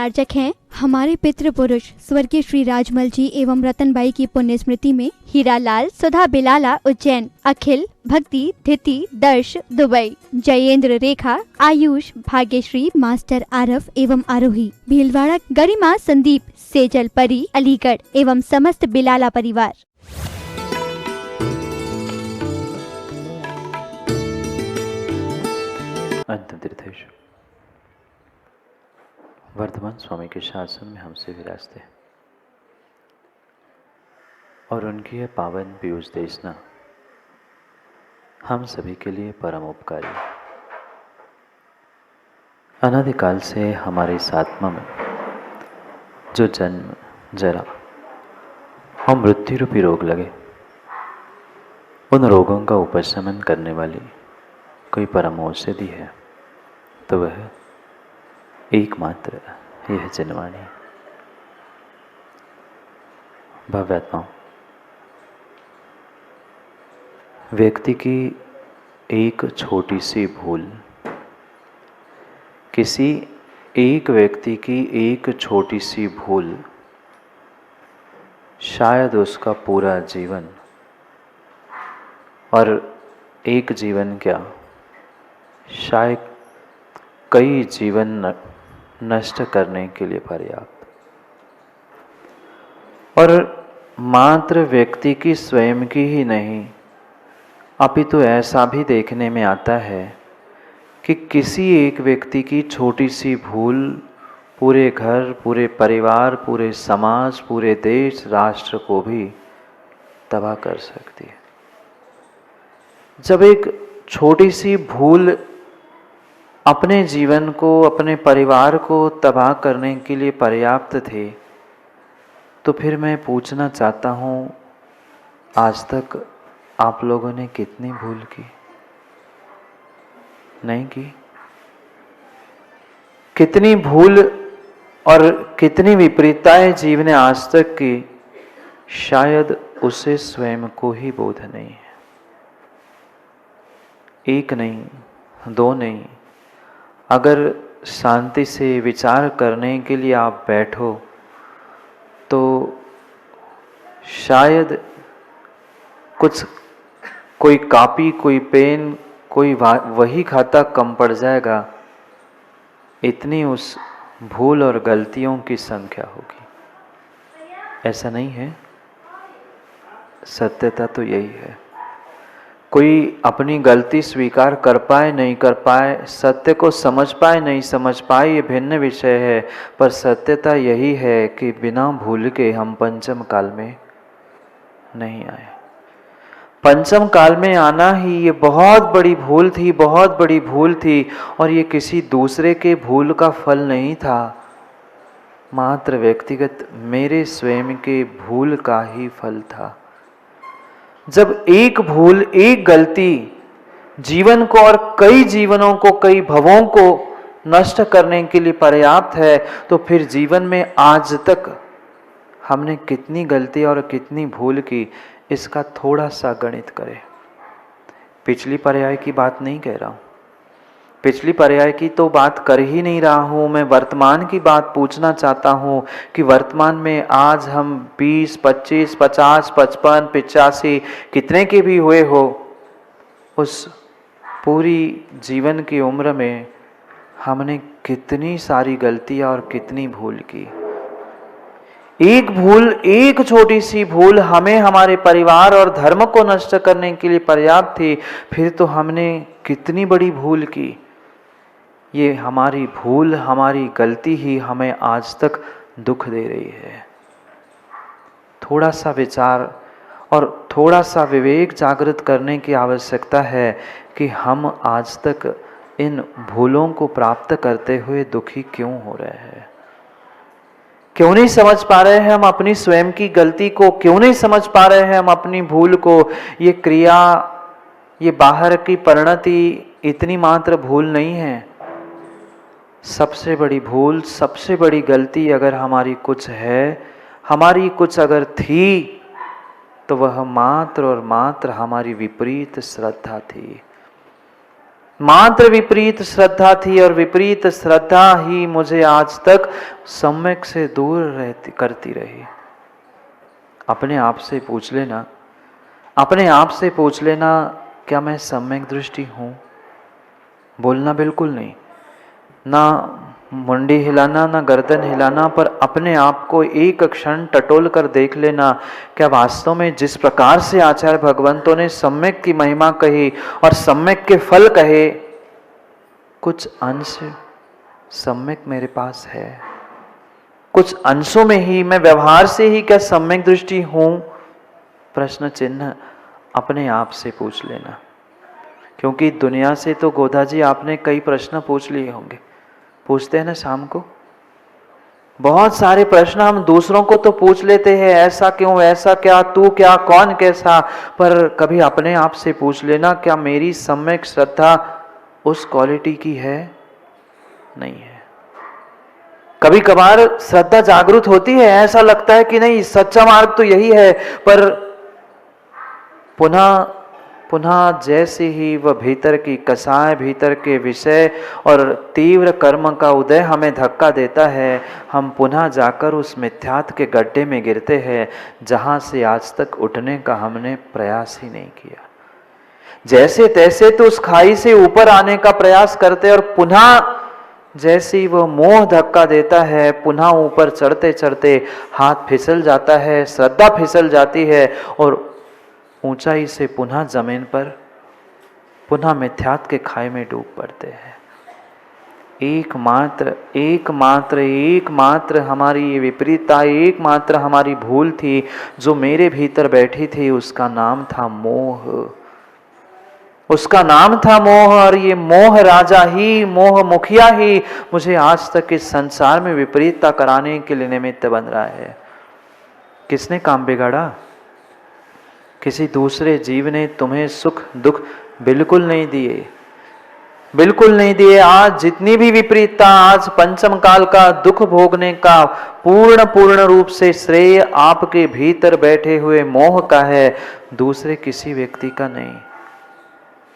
प्रचारक हैं। हमारे पितृपुरुष स्वर्गीय श्री राजमल जी एवं रतनबाई की पुण्य स्मृति में हीरालाल, सुधा बिलाला उज्जैन, अखिल, भक्ति, धिति, दर्श दुबई, जयेंद्र, रेखा, आयुष, भाग्यश्री, मास्टर आरफ एवं आरोही, भीलवाड़ा, गरिमा, संदीप, सेजल, परी, अलीगढ़ एवं समस्त बिलाला परिवार। अंतिम तीर्थेश वर्धमान स्वामी के शासन में हमसे विराजते और उनकी यह पावन पीयूष देशना हम सभी के लिए परम उपकारी। अनादिकाल से हमारे इस आत्मा में जो जन्म, जरा और मृत्यु रूपी रोग लगे, उन रोगों का उपशमन करने वाली कोई परम औषधि है तो वह एकमात्र यह जनवाणी। भव्यात्माओं, व्यक्ति की एक छोटी सी भूल, किसी एक व्यक्ति की एक छोटी सी भूल शायद उसका पूरा जीवन, और एक जीवन क्या, शायद कई जीवन नष्ट करने के लिए पर्याप्त। और मात्र व्यक्ति की स्वयं की ही नहीं, अपितु ऐसा भी देखने में आता है कि किसी एक व्यक्ति की छोटी सी भूल पूरे घर, पूरे परिवार, पूरे समाज, पूरे देश, राष्ट्र को भी तबाह कर सकती है। जब एक छोटी सी भूल अपने जीवन को, अपने परिवार को तबाह करने के लिए पर्याप्त थे, तो फिर मैं पूछना चाहता हूँ, आज तक आप लोगों ने कितनी भूल की? नहीं की? कितनी भूल और कितनी विपरीतताएं जीव ने आज तक की, शायद उसे स्वयं को ही बोध नहीं है। एक नहीं, दो नहीं, अगर शांति से विचार करने के लिए आप बैठो तो शायद कोई कॉपी, कोई पेन, कोई वही खाता कम पड़ जाएगा, इतनी उस भूल और गलतियों की संख्या होगी। ऐसा नहीं है? सत्यता तो यही है। कोई अपनी गलती स्वीकार कर पाए नहीं कर पाए, सत्य को समझ पाए नहीं समझ पाए, ये भिन्न विषय है, पर सत्यता यही है कि बिना भूल के हम पंचम काल में नहीं आए। पंचम काल में आना ही ये बहुत बड़ी भूल थी, बहुत बड़ी भूल थी, और ये किसी दूसरे के भूल का फल नहीं था, मात्र व्यक्तिगत मेरे स्वयं के भूल का ही फल था। जब एक भूल, एक गलती जीवन को और कई जीवनों को, कई भवों को नष्ट करने के लिए पर्याप्त है, तो फिर जीवन में आज तक हमने कितनी गलती और कितनी भूल की, इसका थोड़ा सा गणित करें। पिछली पर्याय की बात नहीं कह रहा हूं, पिछली पर्याय की तो बात कर ही नहीं रहा हूं, मैं वर्तमान की बात पूछना चाहता हूं कि वर्तमान में आज हम 20, 25, 50, 55, 85 कितने के भी हुए हो, उस पूरी जीवन की उम्र में हमने कितनी सारी गलतियां और कितनी भूल की। एक भूल, एक छोटी सी भूल हमें हमारे परिवार और धर्म को नष्ट करने के लिए पर्याप्त थी, फिर तो हमने कितनी बड़ी भूल की। ये हमारी भूल, हमारी गलती ही हमें आज तक दुख दे रही है। थोड़ा सा विचार और थोड़ा सा विवेक जागृत करने की आवश्यकता है कि हम आज तक इन भूलों को प्राप्त करते हुए दुखी क्यों हो रहे हैं। क्यों नहीं समझ पा रहे हैं हम अपनी स्वयं की गलती को, क्यों नहीं समझ पा रहे हैं हम अपनी भूल को। ये क्रिया, ये बाहर की परिणति इतनी मात्र भूल नहीं है। सबसे बड़ी भूल, सबसे बड़ी गलती अगर हमारी कुछ है, हमारी कुछ अगर थी, तो वह मात्र और मात्र हमारी विपरीत श्रद्धा थी। मात्र विपरीत श्रद्धा थी और विपरीत श्रद्धा ही मुझे आज तक सम्यक से दूर करती रही। अपने आप से पूछ लेना, अपने आप से पूछ लेना, क्या मैं सम्यक दृष्टि हूँ? बोलना बिल्कुल नहीं, ना मुंडी हिलाना, ना गर्दन हिलाना, पर अपने आप को एक क्षण टटोल कर देख लेना, क्या वास्तव में जिस प्रकार से आचार्य भगवंतों ने सम्यक की महिमा कही और सम्यक के फल कहे, कुछ अंश सम्यक मेरे पास है, कुछ अंशों में ही मैं व्यवहार से ही क्या सम्यक दृष्टि हूं? प्रश्न चिन्ह अपने आप से पूछ लेना। क्योंकि दुनिया से तो गोधा जी आपने कई प्रश्न पूछ लिए होंगे, पूछते हैं ना शाम को, बहुत सारे प्रश्न हम दूसरों को तो पूछ लेते हैं, ऐसा क्यों, ऐसा क्या, तू क्या, कौन कैसा, पर कभी अपने आप से पूछ लेना, क्या मेरी सम्यक श्रद्धा उस क्वालिटी की है? नहीं है। कभी कभार श्रद्धा जागृत होती है, ऐसा लगता है कि नहीं सच्चा मार्ग तो यही है, पर पुनः पुनः जैसे ही वह भीतर की कसाय, भीतर के विषय और तीव्र कर्म का उदय हमें धक्का देता है, हम पुनः जाकर उस मिथ्यात्व के गड्ढे में गिरते हैं जहां से आज तक उठने का हमने प्रयास ही नहीं किया। जैसे तैसे तो उस खाई से ऊपर आने का प्रयास करते और पुनः जैसे ही वह मोह धक्का देता है, पुनः ऊपर चढ़ते चढ़ते हाथ फिसल जाता है, श्रद्धा फिसल जाती है और ऊंचाई से पुनः जमीन पर, पुनः मिथ्यात्व के खाई में डूब पड़ते हैं। एकमात्र हमारी ये विपरीतता, एकमात्र हमारी भूल थी जो मेरे भीतर बैठी थी, उसका नाम था मोह, उसका नाम था मोह। और ये मोह राजा ही, मोह मुखिया ही मुझे आज तक इस संसार में विपरीतता कराने के लिए निमित्त बन रहा है। किसने काम बिगाड़ा? किसी दूसरे जीव ने तुम्हें सुख दुख बिल्कुल नहीं दिए, बिल्कुल नहीं दिए। आज जितनी भी विपरीतता, आज पंचम काल का दुख भोगने का पूर्ण रूप से श्रेय आपके भीतर बैठे हुए मोह का है, दूसरे किसी व्यक्ति का नहीं,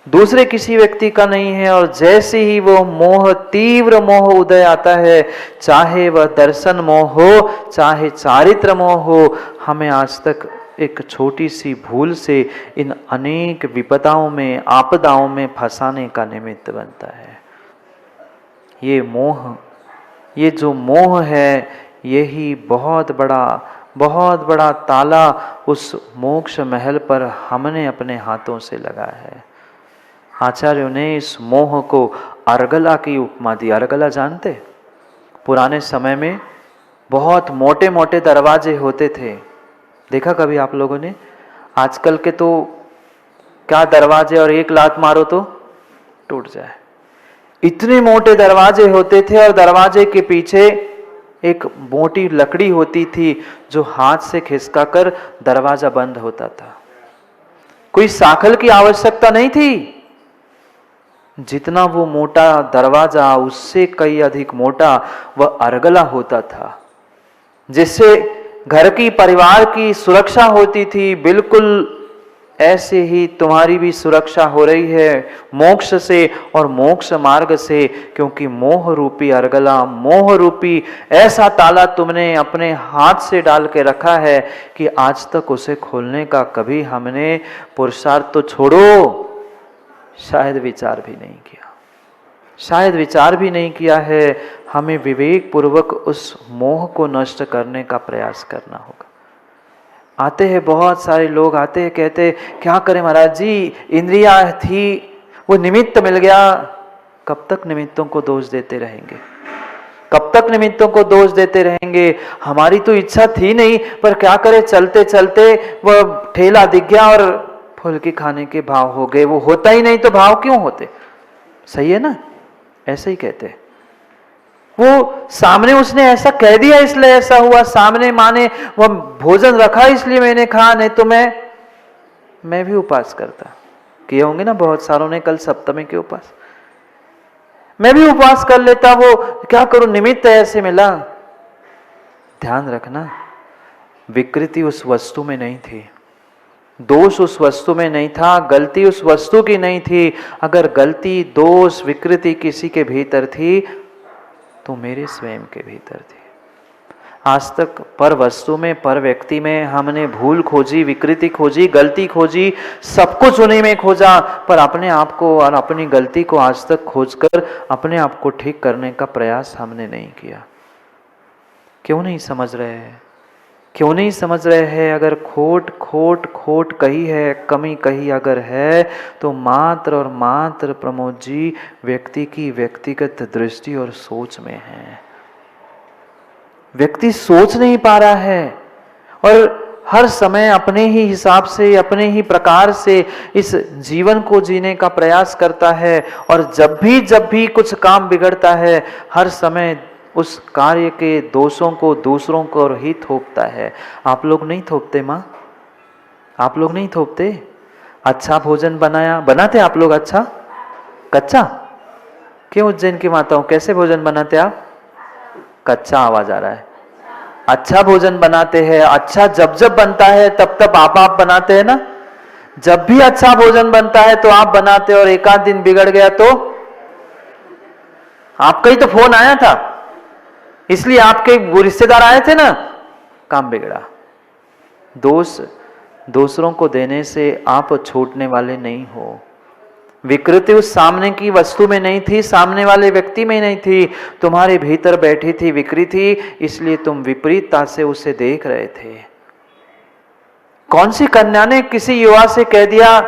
दूसरे किसी व्यक्ति का नहीं है। और जैसे ही वो मोह, तीव्र मोह उदय आता है, चाहे वह दर्शन मोह हो, चाहे चारित्र मोह हो, हमें आज तक एक छोटी सी भूल से इन अनेक विपदाओं में, आपदाओं में फंसाने का निमित्त बनता है। ये मोह, ये जो मोह है, यही बहुत बड़ा ताला उस मोक्ष महल पर हमने अपने हाथों से लगाया है। आचार्यों ने इस मोह को अर्गला की उपमा दी। अर्गला जानते? पुराने समय में बहुत मोटे मोटे दरवाजे होते थे, देखा कभी आप लोगों ने? आजकल के तो क्या दरवाजे, और एक लात मारो तो टूट जाए, इतने मोटे दरवाजे होते थे। और दरवाजे के पीछे एक मोटी लकड़ी होती थी जो हाथ से खिसकाकर दरवाजा बंद होता था। कोई साखल की आवश्यकता नहीं थी। जितना वो मोटा दरवाजा, उससे कई अधिक मोटा वह अर्गला होता था, जिससे घर की, परिवार की सुरक्षा होती थी। बिल्कुल ऐसे ही तुम्हारी भी सुरक्षा हो रही है मोक्ष से और मोक्ष मार्ग से, क्योंकि मोह रूपी अर्गला, मोह रूपी ऐसा ताला तुमने अपने हाथ से डाल के रखा है कि आज तक उसे खोलने का कभी हमने पुरुषार्थ तो छोड़ो, शायद विचार भी नहीं किया, शायद विचार भी नहीं किया है। हमें विवेक पूर्वक उस मोह को नष्ट करने का प्रयास करना होगा। आते हैं बहुत सारे लोग, आते हैं, कहते क्या करें महाराज जी, इंद्रियां थी, वो निमित्त मिल गया। कब तक निमित्तों को दोष देते रहेंगे? कब तक निमित्तों को दोष देते रहेंगे? हमारी तो इच्छा थी नहीं, पर क्या करें, चलते चलते वह ठेला दिख गया और फुल्की खाने के भाव हो गए। वो होता ही नहीं तो भाव क्यों होते? सही है ना? ऐसे ही कहते हैं। वो सामने उसने ऐसा कह दिया इसलिए ऐसा हुआ, सामने माने वह भोजन रखा इसलिए मैंने खाया, नहीं तो मैं भी उपवास करता। किए होंगे ना बहुत सारों ने कल सप्तमी के उपवास, मैं भी उपवास कर लेता। वो क्या करूं, निमित्त ऐसे मिला। ध्यान रखना, विकृति उस वस्तु में नहीं थी, दोष उस वस्तु में नहीं था, गलती उस वस्तु की नहीं थी। अगर गलती, दोष, विकृति किसी के भीतर थी तो मेरे स्वयं के भीतर थी। आज तक पर वस्तु में, पर व्यक्ति में हमने भूल खोजी, विकृति खोजी, गलती खोजी, सब कुछ उन्हीं में खोजा, पर अपने आप को और अपनी गलती को आज तक खोजकर अपने आप को ठीक करने का प्रयास हमने नहीं किया। क्यों नहीं समझ रहे हैं? क्यों नहीं समझ रहे हैं? अगर खोट कही है, कमी कही अगर है, तो मात्र और मात्र प्रमोद जी व्यक्ति की व्यक्तिगत दृष्टि और सोच में है। व्यक्ति सोच नहीं पा रहा है और हर समय अपने ही हिसाब से, अपने ही प्रकार से इस जीवन को जीने का प्रयास करता है। और जब भी कुछ काम बिगड़ता है, हर समय उस कार्य के दोषों को दूसरों को ही थोपता है। आप लोग नहीं थोपते माँ? आप लोग नहीं थोपते? अच्छा भोजन बनाया, बनाते आप लोग अच्छा? कच्चा? क्यों उज्जैन की माताओं, कैसे भोजन बनाते आप? कच्चा आवाज आ रहा है। अच्छा भोजन बनाते हैं। अच्छा जब बनता है तब आप बनाते हैं ना? जब भी अच्छा भोजन बनता है तो आप बनाते, और एक आध दिन बिगड़ गया तो आपका ही तो फोन आया था, इसलिए आपके वो रिश्तेदार आए थे ना, काम बिगड़ा। दोष दूसरों को देने से आप छूटने वाले नहीं हो। विकृति उस सामने की वस्तु में नहीं थी, सामने वाले व्यक्ति में नहीं थी, तुम्हारे भीतर बैठी थी विकृति, इसलिए तुम विपरीतता से उसे देख रहे थे। कौन सी कन्या ने किसी युवा से कह दिया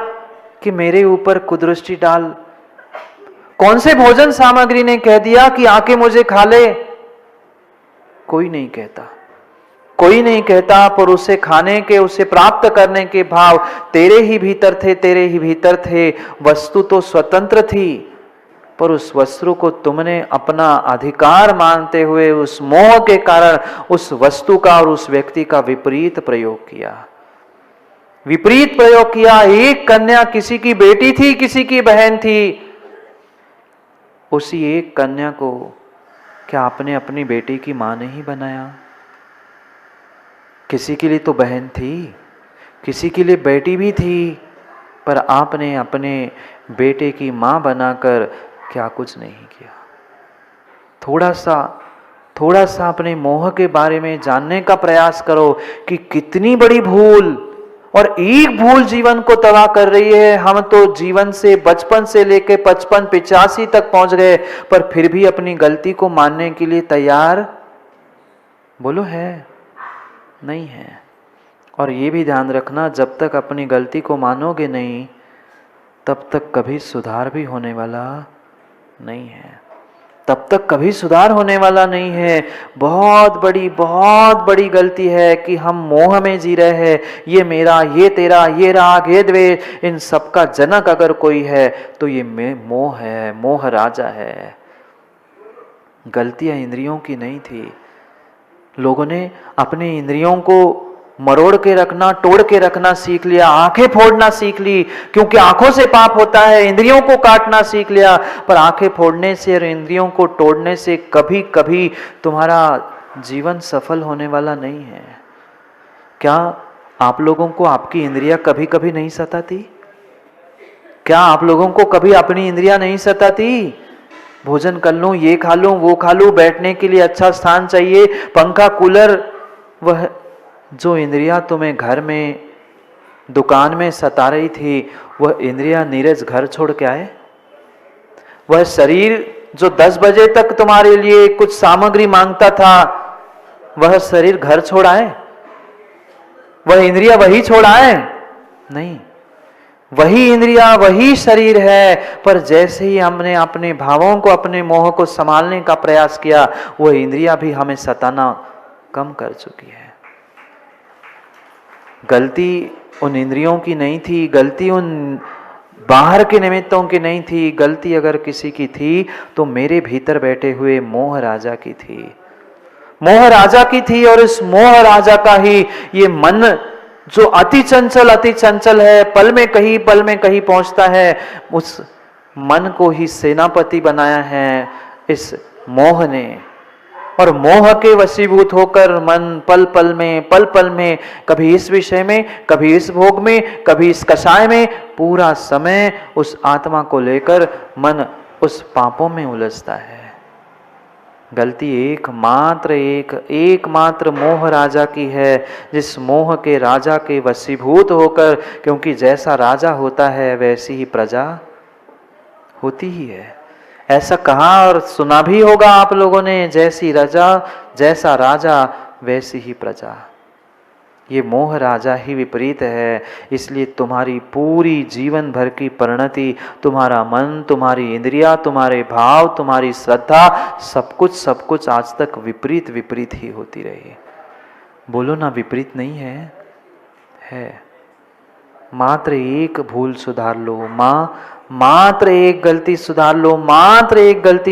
कि मेरे ऊपर कुदृष्टि डाल? कौन से भोजन सामग्री ने कह दिया कि आके मुझे खा ले? कोई नहीं कहता, कोई नहीं कहता, पर उसे खाने के, उसे प्राप्त करने के भाव तेरे ही भीतर थे, तेरे ही भीतर थे। वस्तु तो स्वतंत्र थी, पर उस वस्तु को तुमने अपना अधिकार मानते हुए उस मोह के कारण उस वस्तु का और उस व्यक्ति का विपरीत प्रयोग किया। विपरीत प्रयोग किया। एक कन्या किसी की बेटी थी, किसी की बहन थी, उसी एक कन्या को क्या आपने अपनी बेटी की मां नहीं बनाया? किसी के लिए तो बहन थी, किसी के लिए बेटी भी थी, पर आपने अपने बेटे की मां बनाकर क्या कुछ नहीं किया। थोड़ा सा अपने मोह के बारे में जानने का प्रयास करो कि कितनी बड़ी भूल, और एक भूल जीवन को तबाह कर रही है। हम तो जीवन से बचपन से लेके 55-85 तक पहुंच गए, पर फिर भी अपनी गलती को मानने के लिए तैयार, बोलो है? नहीं है। और ये भी ध्यान रखना, जब तक अपनी गलती को मानोगे नहीं, तब तक कभी सुधार भी होने वाला नहीं है। तब तक कभी सुधार होने वाला नहीं है। बहुत बड़ी गलती है कि हम मोह में जी रहे हैं। ये मेरा, ये तेरा, ये राग, ये द्वेष, इन सब का जनक अगर कोई है तो ये मोह है, मोह राजा है। गलतियां इंद्रियों की नहीं थी। लोगों ने अपने इंद्रियों को मरोड़ के रखना, तोड़ के रखना सीख लिया, आंखें फोड़ना सीख ली, क्योंकि आंखों से पाप होता है। इंद्रियों को काटना सीख लिया, पर आंखें फोड़ने से और इंद्रियों को तोड़ने से कभी कभी तुम्हारा जीवन सफल होने वाला नहीं है। क्या आप लोगों को आपकी इंद्रियां कभी कभी नहीं सताती? क्या आप लोगों को कभी अपनी इंद्रियां नहीं सताती? भोजन कर लूं, ये खा लूं, वो खा लूं, बैठने के लिए अच्छा स्थान चाहिए, पंखा, कूलर, वह जो इंद्रियां तुम्हें घर में, दुकान में सता रही थी, वह इंद्रियां नीरज घर छोड़ के आए? वह शरीर जो 10 बजे तक तुम्हारे लिए कुछ सामग्री मांगता था, वह शरीर घर छोड़ आए? वह इंद्रियां वही छोड़ आए? नहीं, वही इंद्रिया, वही शरीर है, पर जैसे ही हमने अपने भावों को, अपने मोह को संभालने का प्रयास किया, वह इंद्रिया भी हमें सताना कम कर चुकी है। गलती उन इंद्रियों की नहीं थी, गलती उन बाहर के निमित्तों की नहीं थी। गलती अगर किसी की थी तो मेरे भीतर बैठे हुए मोह राजा की थी, मोह राजा की थी। और इस मोह राजा का ही ये मन जो अति चंचल है, पल में कहीं पहुंचता है, उस मन को ही सेनापति बनाया है इस मोह ने। और मोह के वशीभूत होकर मन पल पल में कभी इस विषय में, कभी इस भोग में, कभी इस कषाय में, पूरा समय उस आत्मा को लेकर मन उस पापों में उलझता है। गलती एकमात्र मोह राजा की है, जिस मोह के राजा के वशीभूत होकर, क्योंकि जैसा राजा होता है वैसी ही प्रजा होती ही है। ऐसा कहा और सुना भी होगा आप लोगों ने, जैसा राजा वैसी ही प्रजा। ये मोह राजा ही विपरीत है। इसलिए तुम्हारी पूरी जीवन भर की परिणति, तुम्हारा मन, तुम्हारी इंद्रिया, तुम्हारे भाव, तुम्हारी श्रद्धा, सब कुछ आज तक विपरीत ही होती रही। बोलो ना, विपरीत नहीं है। मात्र एक भूल सुधार लो, मात्र एक गलती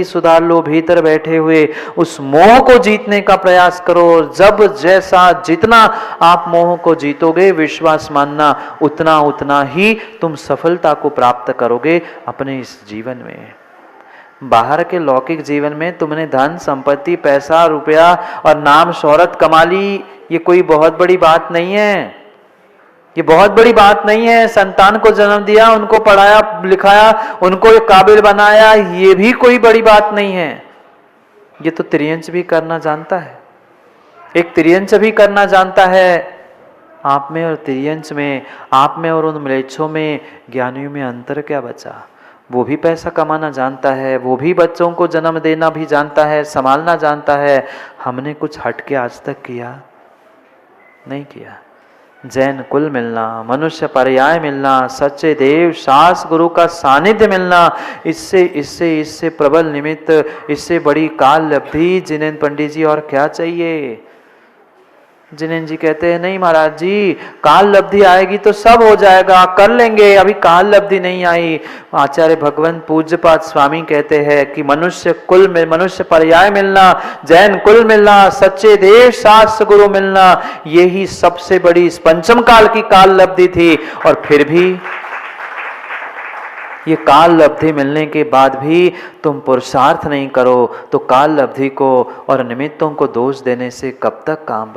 सुधार लो, भीतर बैठे हुए उस मोह को जीतने का प्रयास करो। जब जैसा जितना आप मोह को जीतोगे, विश्वास मानना उतना ही तुम सफलता को प्राप्त करोगे अपने इस जीवन में। बाहर के लौकिक जीवन में तुमने धन संपत्ति, पैसा, रुपया और नाम शोहरत कमा ली, ये कोई बहुत बड़ी बात नहीं है। ये बहुत बड़ी बात नहीं है। संतान को जन्म दिया, उनको पढ़ाया लिखाया, उनको एक काबिल बनाया, ये भी कोई बड़ी बात नहीं है। ये तो त्रियंच भी करना जानता है। एक त्रियंच भी करना जानता है। आप में और त्रियंच में, आप में और उन म्लेच्छों में, ज्ञानियों में अंतर क्या बचा? वो भी पैसा कमाना जानता है, वो भी बच्चों को जन्म देना भी जानता है, संभालना जानता है। हमने कुछ हटके आज तक किया नहीं किया। जैन कुल मिलना, मनुष्य पर्याय मिलना, सच्चे देव शास्त्र गुरु का सानिध्य मिलना, इससे प्रबल निमित्त, इससे बड़ी काल लब्धि जिनेन्द्र पंडित जी और क्या चाहिए? जिनेन्द्र जी कहते हैं नहीं महाराज जी, काल लब्धि आएगी तो सब हो जाएगा, कर लेंगे, अभी काल लब्धि नहीं आई। आचार्य भगवंत पूज्यपाद स्वामी कहते हैं कि मनुष्य पर्याय मिलना, जैन कुल मिलना, सच्चे देव शास्त्र गुरु मिलना, यही सबसे बड़ी इस पंचम काल की काल लब्धि थी। और फिर भी ये काल लब्धि मिलने के बाद भी तुम पुरुषार्थ नहीं करो तो काल लब्धि को और निमित्तों को दोष देने से कब तक काम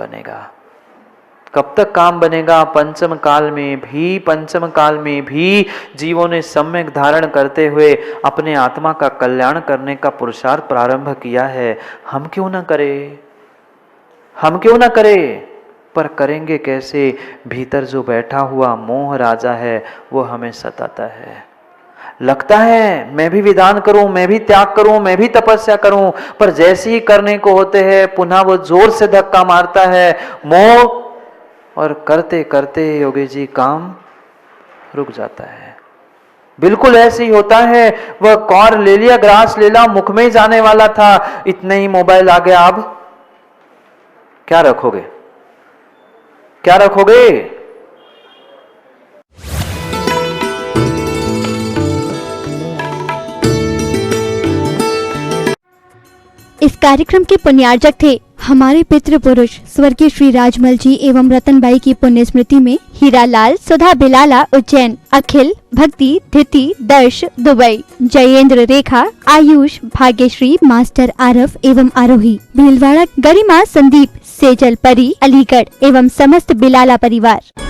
बनेगा? पंचम काल में भी जीवों ने सम्यक धारण करते हुए अपने आत्मा का कल्याण करने का पुरुषार्थ प्रारंभ किया है। हम क्यों न करें? पर करेंगे कैसे? भीतर जो बैठा हुआ मोह राजा है वो हमें सताता है। लगता है मैं भी विधान करूं, मैं भी त्याग करूं, मैं भी तपस्या करूं, पर जैसे ही करने को होते हैं पुनः वो जोर से धक्का मारता है मोह, और करते करते योगी जी काम रुक जाता है। बिल्कुल ऐसे ही होता है। वह कौर ले लिया, ग्रास ले लिया, मुख में जाने वाला था, इतने ही मोबाइल आ गया। अब क्या रखोगे? इस कार्यक्रम के पुण्यार्जक थे हमारे पितृ पुरुष स्वर्गीय श्री राजमल जी एवं रतनबाई की पुण्य स्मृति में हीरालाल, सुधा बिलाला उज्जैन, अखिल, भक्ति, धिति, दर्श दुबई, जयेंद्र, रेखा, आयुष, भाग्यश्री, मास्टर आरफ एवं आरोही, भीलवाड़ा, गरिमा, संदीप, सेजल, परी, अलीगढ़ एवं समस्त बिलाला परिवार।